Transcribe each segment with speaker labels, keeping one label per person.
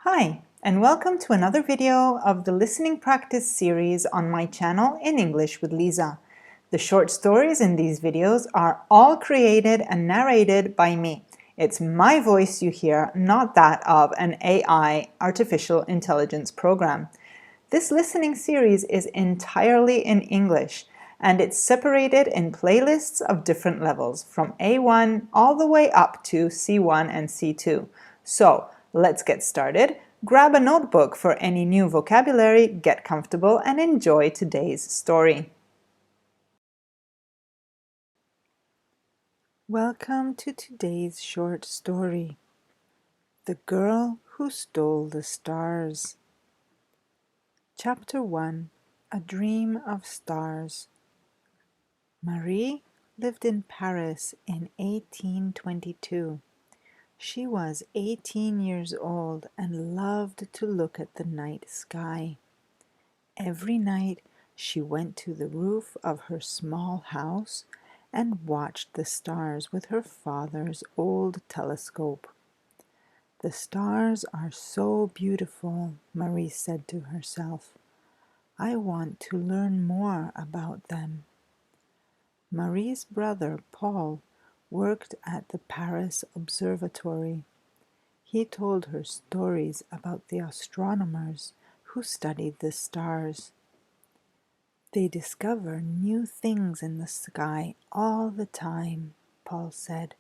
Speaker 1: Hi, and welcome to another video of the listening practice series on my channel in English with Lisa. The short stories in these videos are all created and narrated by me. It's my voice you hear, not that of an AI, artificial intelligence program. This listening series is entirely in English, and it's separated in playlists of different levels, from A1 all the way up to C1 and C2. So, let's get started. Grab a notebook for any new vocabulary, get comfortable, and enjoy today's story. Welcome to today's short story, The Girl Who Stole the Stars. Chapter 1, A Dream of Stars. Marie lived in Paris in 1822. She was 18 years old and loved to look at the night sky. Every night she went to the roof of her small house and watched the stars with her father's old telescope. "The stars are so beautiful," Marie said to herself. "I want to learn more about them." Marie's brother, Paul, worked at the Paris Observatory. He told her stories about the astronomers who studied the stars. "They discover new things in the sky all the time," Paul said.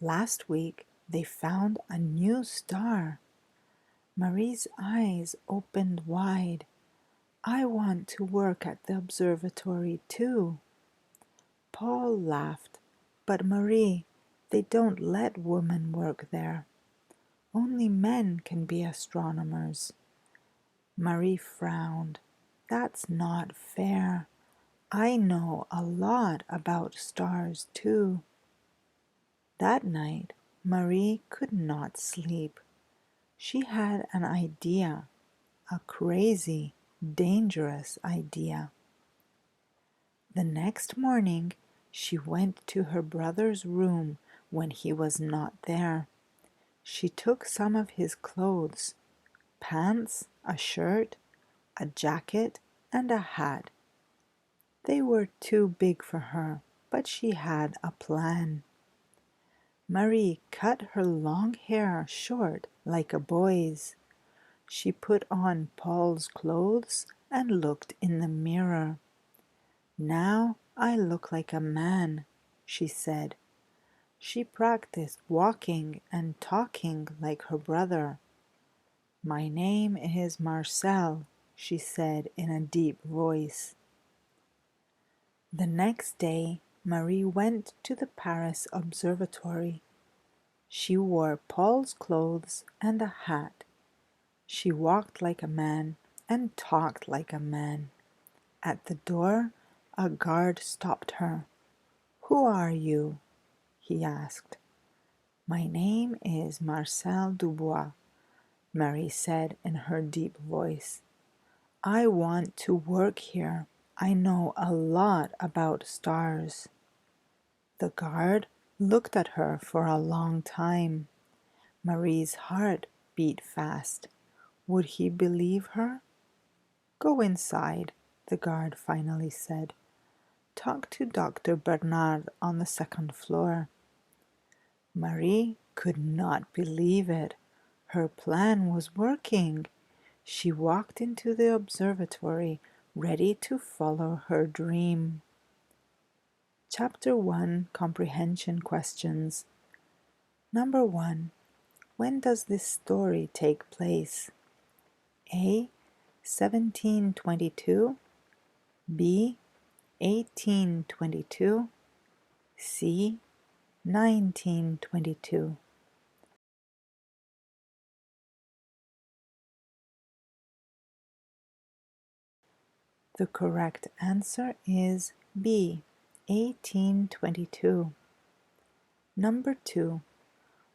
Speaker 1: "Last week they found a new star." Marie's eyes opened wide. "I want to work at the observatory too." Paul laughed. "But Marie, they don't let women work there. Only men can be astronomers." Marie frowned. "That's not fair. I know a lot about stars too." That night, Marie could not sleep. She had an idea, a crazy, dangerous idea. The next morning, she went to her brother's room when he was not there. She took some of his clothes, pants, a shirt, a jacket, and a hat. They were too big for her, but she had a plan. Marie cut her long hair short like a boy's. She put on Paul's clothes and looked in the mirror. "Now I look like a man," she said. She practiced walking and talking like her brother. "My name is Marcel," she said in a deep voice. The next day, Marie went to the Paris Observatory. She wore Paul's clothes and a hat. She walked like a man and talked like a man. At the door, a guard stopped her. "Who are you?" he asked. "My name is Marcel Dubois," Marie said in her deep voice. "I want to work here. I know a lot about stars." The guard looked at her for a long time. Marie's heart beat fast. Would he believe her? "Go inside," the guard finally said. "Talk to Dr. Bernard on the second floor." Marie could not believe it. Her plan was working. She walked into the observatory, ready to follow her dream. Chapter 1, Comprehension Questions. Number 1. When does this story take place? A. 1722, B. 1822, C. 1922. The correct answer is B. 1822. Number 2.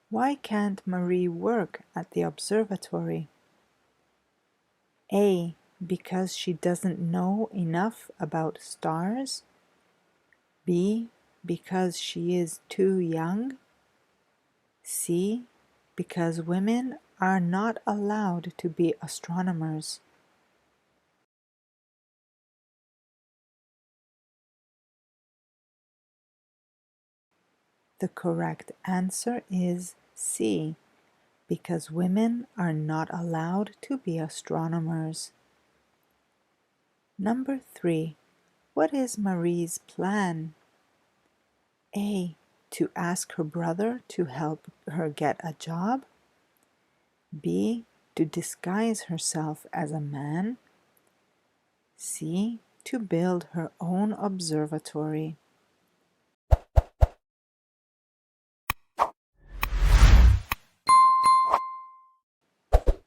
Speaker 1: Why can't Marie work at the observatory? A. Because she doesn't know enough about stars. B. Because she is too young. C. Because women are not allowed to be astronomers? The correct answer is C, because women are not allowed to be astronomers. Number 3. What is Marie's plan? A. To ask her brother to help her get a job. B. To disguise herself as a man. C. To build her own observatory.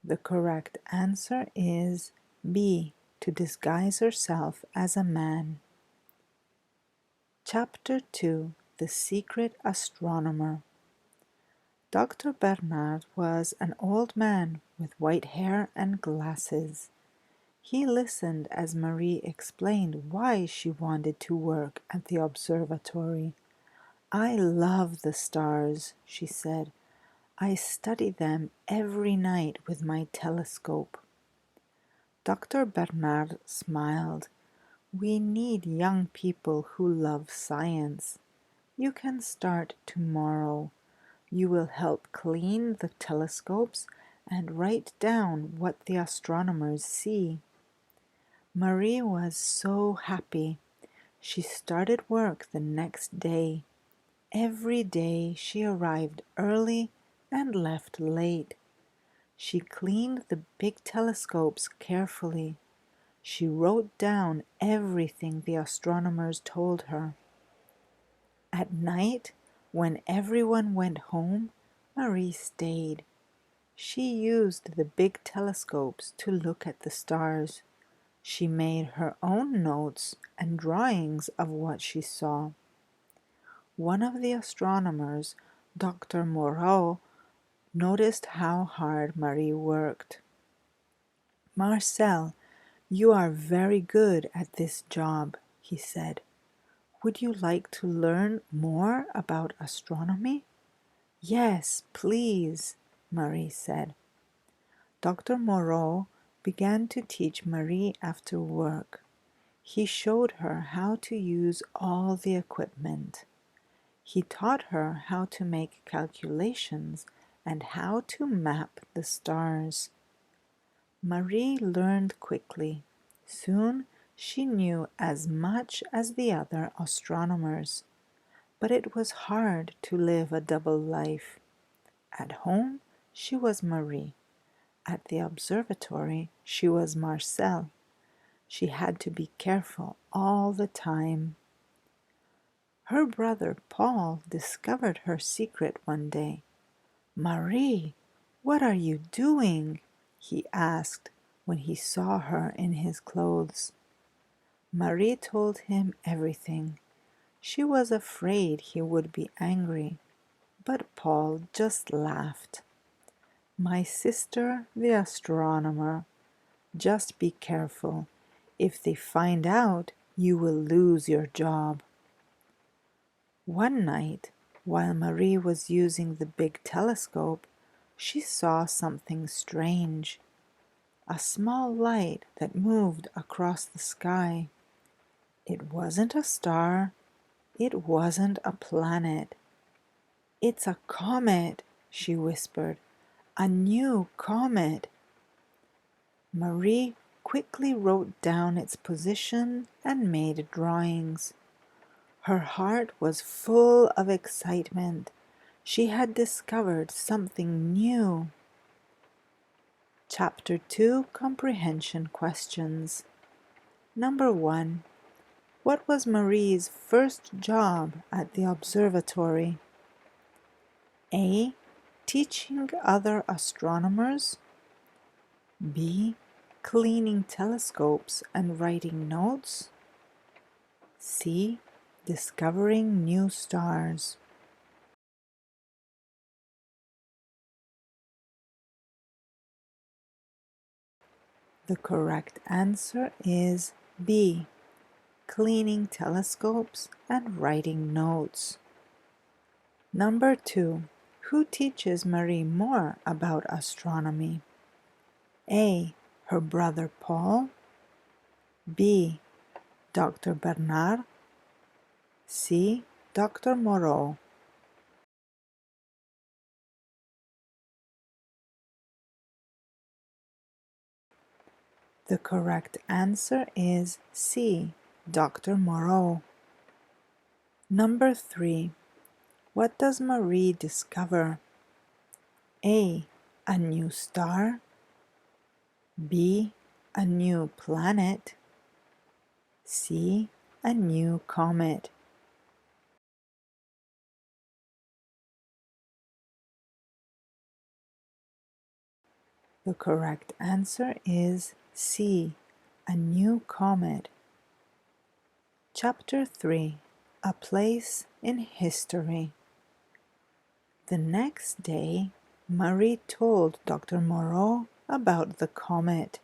Speaker 1: The correct answer is B. To disguise herself as a man. Chapter 2. The Secret Astronomer. Dr. Bernard was an old man with white hair and glasses. He listened as Marie explained why she wanted to work at the observatory. "I love the stars," she said. "I study them every night with my telescope." Dr. Bernard smiled. "We need young people who love science. You can start tomorrow. You will help clean the telescopes and write down what the astronomers see." Marie was so happy. She started work the next day. Every day she arrived early and left late. She cleaned the big telescopes carefully. She wrote down everything the astronomers told her. At night, when everyone went home, Marie stayed. She used the big telescopes to look at the stars. She made her own notes and drawings of what she saw. One of the astronomers, Dr. Moreau, noticed how hard Marie worked. "Marcel, you are very good at this job," he said. "Would you like to learn more about astronomy?" "Yes, please," Marie said. Dr. Moreau began to teach Marie after work. He showed her how to use all the equipment. He taught her how to make calculations and how to map the stars. Marie learned quickly. Soon she knew as much as the other astronomers. But it was hard to live a double life. At home, she was Marie. At the observatory, she was Marcel. She had to be careful all the time. Her brother Paul discovered her secret one day. "Marie, what are you doing?" he asked when he saw her in his clothes. Marie told him everything. She was afraid he would be angry, but Paul just laughed. "My sister, the astronomer. Just be careful. If they find out, you will lose your job." One night, while Marie was using the big telescope, she saw something strange. A small light that moved across the sky. It wasn't a star. It wasn't a planet. "It's a comet," she whispered. "A new comet." Marie quickly wrote down its position and made drawings. Her heart was full of excitement. She had discovered something new. Chapter 2, Comprehension Questions. Number 1. What was Marie's first job at the observatory? A. Teaching other astronomers. B. Cleaning telescopes and writing notes. C. Discovering new stars. The correct answer is B. Cleaning telescopes and writing notes. Number 2. Who teaches Marie more about astronomy? A. Her brother Paul. B. Dr. Bernard. C. Dr. Moreau. The correct answer is C. Dr. Moreau. Number 3. What does Marie discover? A. A new star. B. A new planet. C. A new comet. The correct answer is C. A new comet. Chapter 3. A place in history. The next day, Marie told Dr. Moreau about the comet.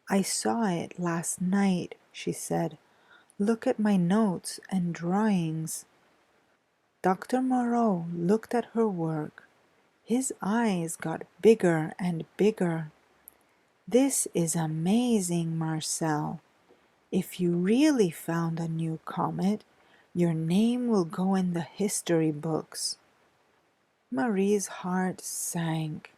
Speaker 1: I saw it last night, she said. Look at my notes and drawings. Dr. Moreau looked at her work. His eyes got bigger and bigger. This is amazing, Marcel. If you really found a new comet, your name will go in the history books. Marie's heart sank.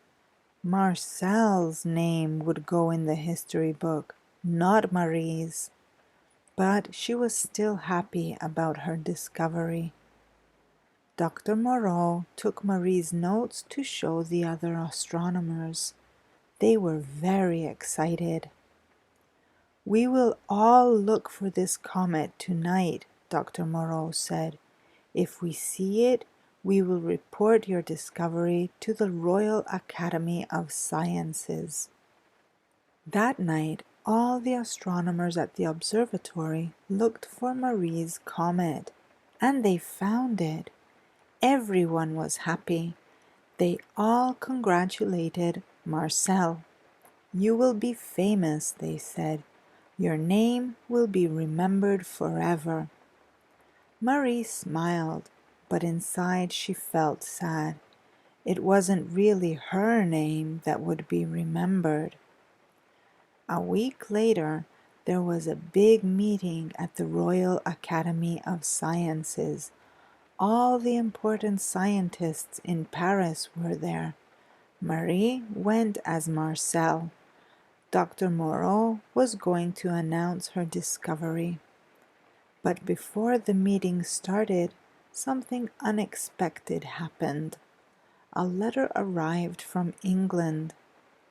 Speaker 1: Marcel's name would go in the history book, not Marie's. But she was still happy about her discovery. Dr. Moreau took Marie's notes to show the other astronomers. They were very excited. We will all look for this comet tonight, Dr. Moreau said. If we see it, we will report your discovery to the Royal Academy of Sciences. That night, all the astronomers at the observatory looked for Marie's comet, and they found it. Everyone was happy. They all congratulated Marcel. You will be famous, they said. Your name will be remembered forever. Marie smiled, but inside she felt sad. It wasn't really her name that would be remembered. A week later, there was a big meeting at the Royal Academy of Sciences. All the important scientists in Paris were there. Marie went as Marcel. Dr. Moreau was going to announce her discovery. But before the meeting started, something unexpected happened. A letter arrived from England.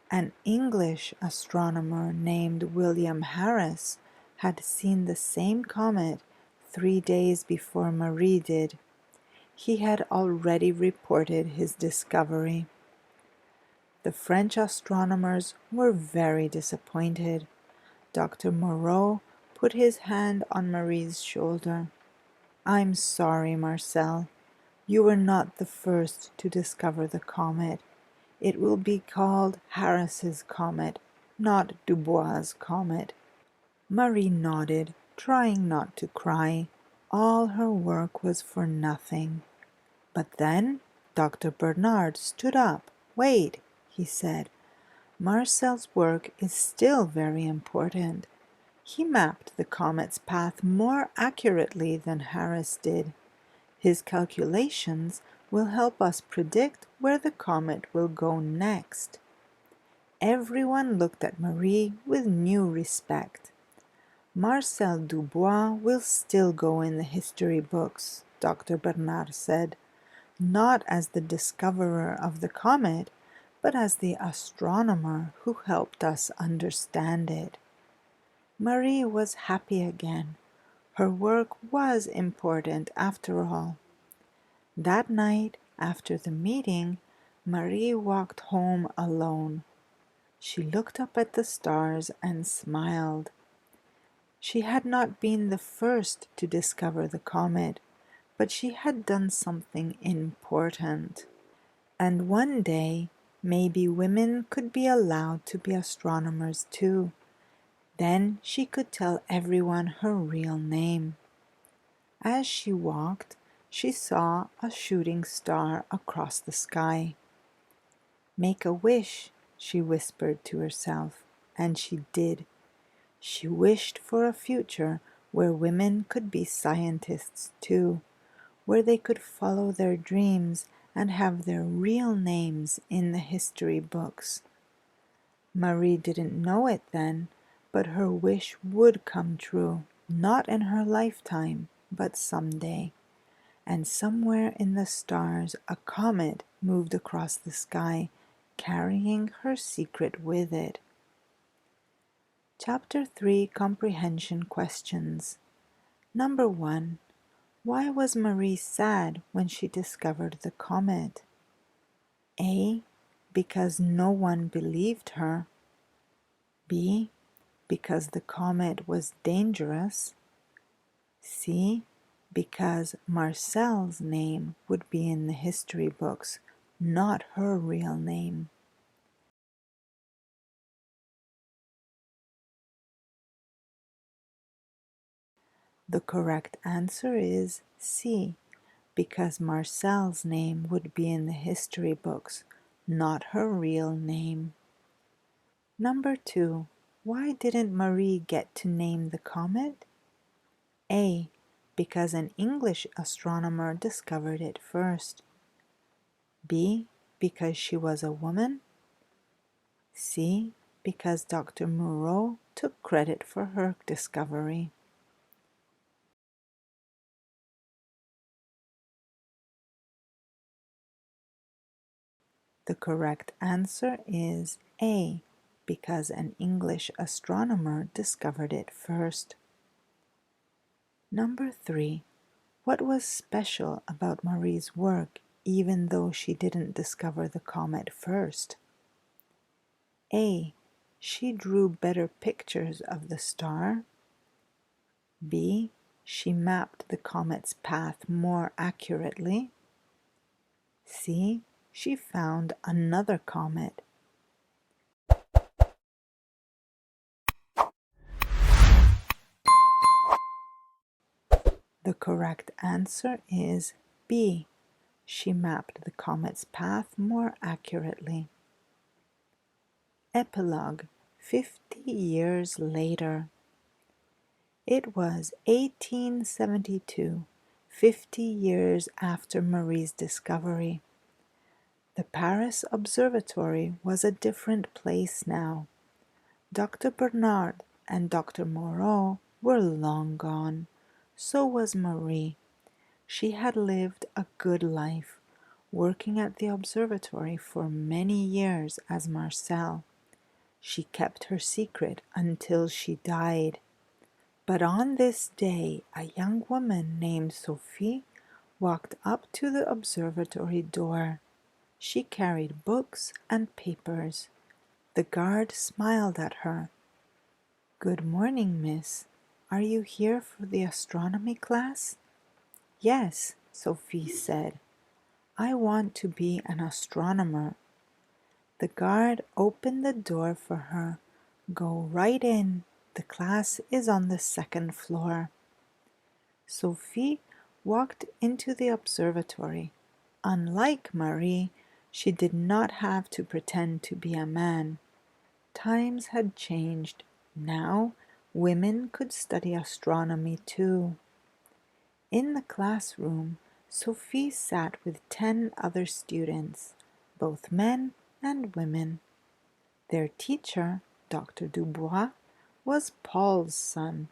Speaker 1: An English astronomer named William Harris had seen the same comet 3 days before Marie did. He had already reported his discovery. The French astronomers were very disappointed. Dr. Moreau put his hand on Marie's shoulder. I'm sorry, Marcel. You were not the first to discover the comet. It will be called Harris's comet, not Dubois' comet. Marie nodded, trying not to cry. All her work was for nothing. But then Dr. Bernard stood up. Wait, he said. Marcel's work is still very important. He mapped the comet's path more accurately than Harris did. His calculations will help us predict where the comet will go next. Everyone looked at Marie with new respect. Marcel Dubois will still go in the history books, Dr. Bernard said, not as the discoverer of the comet, but as the astronomer who helped us understand it. Marie was happy again. Her work was important after all. That night, after the meeting, Marie walked home alone. She looked up at the stars and smiled. She had not been the first to discover the comet, but she had done something important. And one day, maybe women could be allowed to be astronomers too. Then she could tell everyone her real name. As she walked, she saw a shooting star across the sky. "Make a wish," she whispered to herself, and she did. She wished for a future where women could be scientists too, where they could follow their dreams and have their real names in the history books. Marie didn't know it then, but her wish would come true, not in her lifetime, but someday. And somewhere in the stars a comet moved across the sky, carrying her secret with it. Chapter 3 Comprehension Questions. Number 1. Why was Marie sad when she discovered the comet? A. Because no one believed her. B. Because the comet was dangerous. C. Because Marcel's name would be in the history books, not her real name. The correct answer is C. Because Marcel's name would be in the history books, not her real name. Number 2. Why didn't Marie get to name the comet? A. Because an English astronomer discovered it first. B. Because she was a woman. C. Because Dr. Moreau took credit for her discovery. The correct answer is A. Because an English astronomer discovered it first. Number 3. What was special about Marie's work even though she didn't discover the comet first? A. She drew better pictures of the star. B. She mapped the comet's path more accurately. C. She found another comet. The correct answer is B. She mapped the comet's path more accurately. Epilogue, 50 years later. It was 1872, 50 years after Marie's discovery. The Paris Observatory was a different place now. Dr. Bernard and Dr. Moreau were long gone. So was Marie. She had lived a good life, working at the observatory for many years as Marcel. She kept her secret until she died. But on this day, a young woman named Sophie walked up to the observatory door. She carried books and papers. The guard smiled at her. "Good morning, miss. Are you here for the astronomy class?" "Yes," Sophie said. "I want to be an astronomer." The guard opened the door for her. "Go right in. The class is on the second floor." Sophie walked into the observatory. Unlike Marie, she did not have to pretend to be a man. Times had changed. Now, women could study astronomy too. In the classroom, Sophie sat with 10 other students, both men and women. Their teacher, Dr. Dubois, was Paul's son.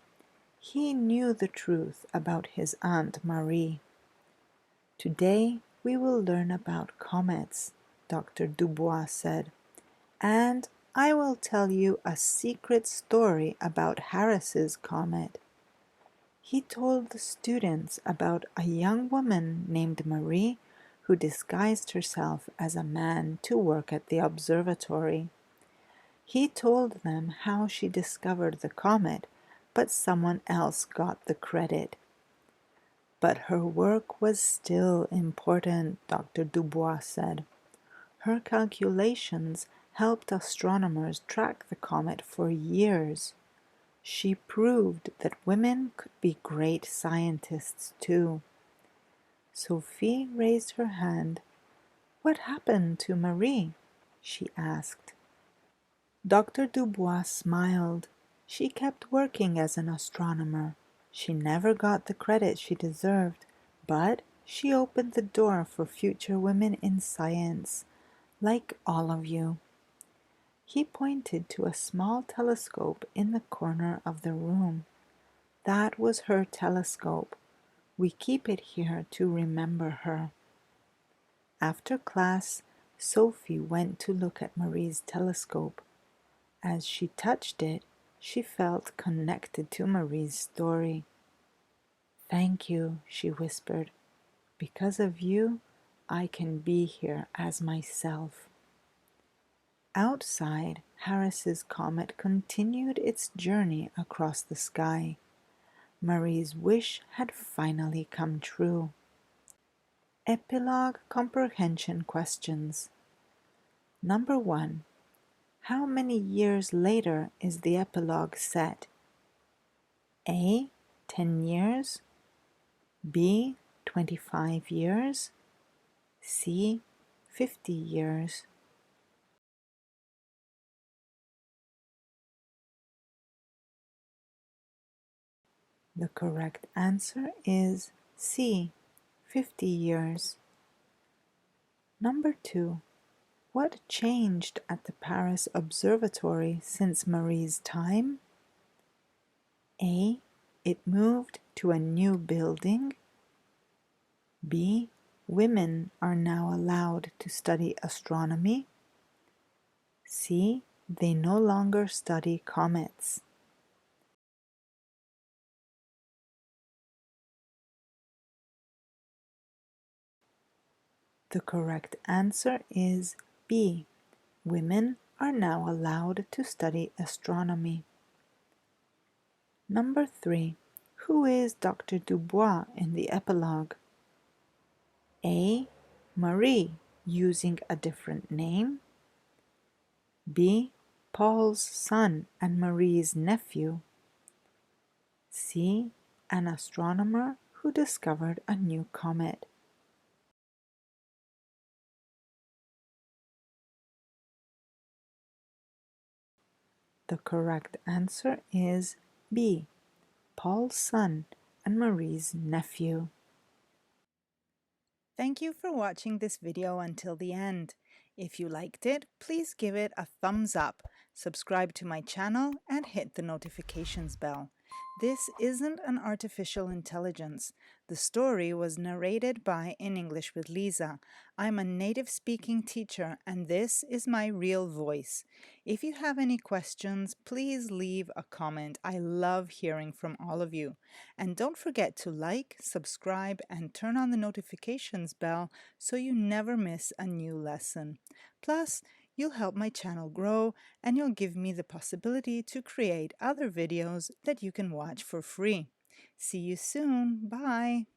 Speaker 1: He knew the truth about his Aunt Marie. "Today we will learn about comets," Dr. Dubois said, "and I will tell you a secret story about Harris's comet." He told the students about a young woman named Marie who disguised herself as a man to work at the observatory. He told them how she discovered the comet, but someone else got the credit. But her work was still important, Dr. Dubois said. Her calculations helped astronomers track the comet for years. She proved that women could be great scientists too. Sophie raised her hand. "What happened to Marie?" she asked. Dr. Dubois smiled. "She kept working as an astronomer. She never got the credit she deserved, but she opened the door for future women in science, like all of you." He pointed to a small telescope in the corner of the room. "That was her telescope. We keep it here to remember her." After class, Sophie went to look at Marie's telescope. As she touched it, she felt connected to Marie's story. "Thank you," she whispered. "Because of you, I can be here as myself." Outside, Harris's comet continued its journey across the sky. Marie's wish had finally come true. Epilogue comprehension questions. Number 1. How many years later is the epilogue set? A. 10 years. B. 25 years. C. 50 years. The correct answer is C. 50 years. Number 2. What changed at the Paris Observatory since Marie's time? A. It moved to a new building. B. Women are now allowed to study astronomy. C. They no longer study comets. The correct answer is B. Women are now allowed to study astronomy. Number 3. Who is Dr. Dubois in the epilogue? A. Marie, using a different name. B. Paul's son and Marie's nephew. C. An astronomer who discovered a new comet. The correct answer is B. Paul's son and Marie's nephew. Thank you for watching this video until the end. If you liked it, please give it a thumbs up, subscribe to my channel, and hit the notifications bell. This isn't an artificial intelligence. The story was narrated by In English with Lisa. I'm a native speaking teacher, and this is my real voice. If you have any questions, please leave a comment. I love hearing from all of you. And don't forget to like, subscribe, and turn on the notifications bell so you never miss a new lesson. Plus, you'll help my channel grow and you'll give me the possibility to create other videos that you can watch for free. See you soon. Bye.